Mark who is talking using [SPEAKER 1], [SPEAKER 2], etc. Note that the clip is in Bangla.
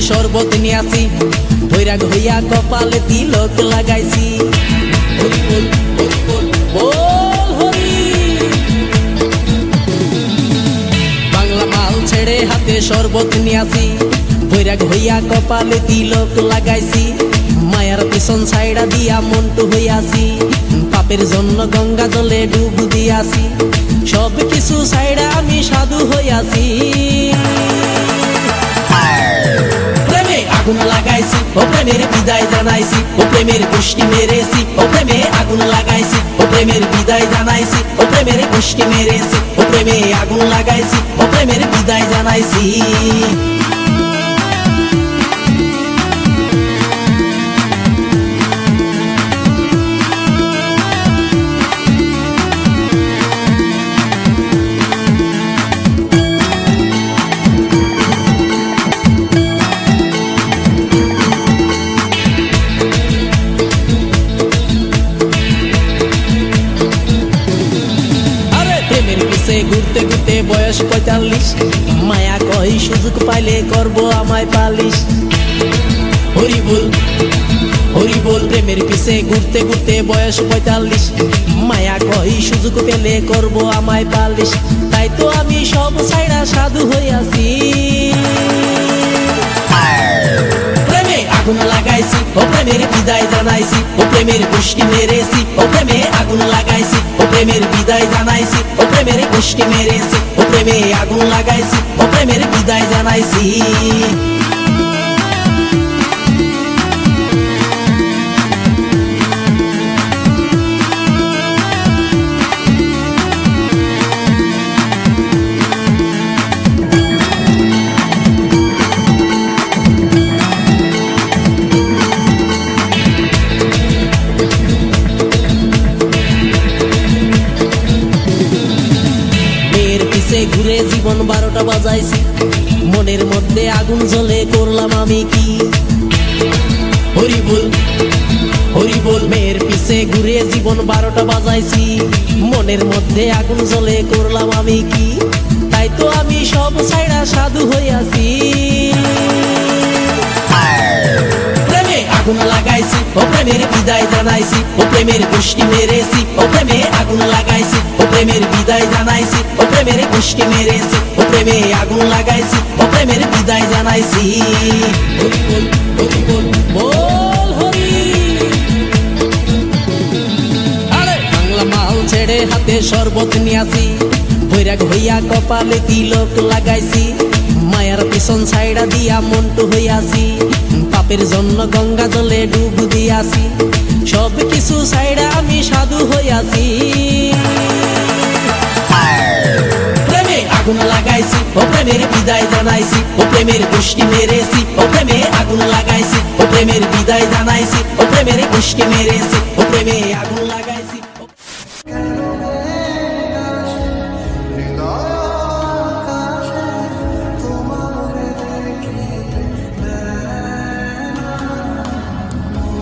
[SPEAKER 1] শরবত নিয়াছি বৈরাগ হইয়া কপালে তিলক লাগাইছি হরি বল হরি বল বল হরি। বাংলা মাল ছেড়ে হাতে শরবত নিয়াছি বৈরাগ হইয়া কপালে তিলক লাগাইছি মায়ার পিছন ছাইড়া দিয়া মন্টু হইয়াছি পাপের জন্য গঙ্গা জলে ডুব দিয়াছি সব কিছু ছাইড়া আমি সাধু হইয়াছি আগুন লাগাইছি ও প্রেমের বিদায় জানাইছি ও প্রেমের গোষ্ঠী মেরেছি ও প্রেমে আগুন লাগাইছি ও প্রেমের বিদায় জানাইছি ও প্রেমের গোষ্ঠী মেরেছি ও প্রেমে আগুন লাগাইছি ও প্রেমের বিদায় জানাইছি। ঘুরতে ঘুরতে বয়স ৪৫ মায়া কই সুযোগ পাইলে করবো আমায় পালিশ হরি বল হরি বল। প্রেমের পিছে ঘুরতে ঘুরতে বয়স ৪৫ মায়া কই সুযোগ পেলে করবো আমায় পালিশ তাই তো আমি সব ছাইড়া সাধু হইয়াছি প্রেমে আগুন লাগাইছি ও প্রেমের বিদায় জানাইছি ও প্রেমের গোষ্ঠী মেরেছি ও প্রেমে আগুন লাগাইছি ও প্রেমের বিদায় জানাইছি ও প্রেমের গোষ্ঠী মেরেছি ও প্রেমে আগুন লাগাইছি ও প্রেমের বিদায় জানাইছি। ঘুরে জীবন ১২টা বাজাইছি মনের মধ্যে আগুন জ্বলে করলাম আমি কি হরি বল হরি বল। মেয়ের পিছে ঘুরে জীবন ১২টা বাজাইছি মনের মধ্যে আগুন জ্বলে করলাম আমি কি তাই তো আমি সব ছাইড়া সাধু হইয়াছি প্রেমে আগুন লাগাইছি ও প্রেমের বিদায় জানাইছি ও প্রেমের গোষ্ঠী মেরেছি ও প্রেমে আগুন লাগাইছি ও প্রেমের বিদায় জানাইছি ও প্রেমের গোষ্ঠী মেরেছি ও প্রেমে আগুন লাগাইছি ও প্রেমের বিদায় জানাইছি হরি বল হরি বল বল হরি। আরে বাংলা মাল ছেড়ে হাতে শরবত নিয়াছি বৈরাগ হইয়া কপালে তিলক লাগাইছি মায়ার পিছন ছাইড়া দিয়া মন্টু হইয়াছি পাপের জন্য গঙ্গা জলে ডুব দিয়াছি সব কিছু ছাইড়া আমি সাধু হইয়াছি প্রেমে আগুন লাগাইছি ও প্রেমের বিদায় জানাইছি ও প্রেমের গোষ্ঠী মেরেছি ও প্রেমে আগুন লাগাইছি ও প্রেমের বিদায় জানাইছি ও প্রেমের গোষ্ঠী মেরেছি ও প্রেমে আগুন লাগাইছি।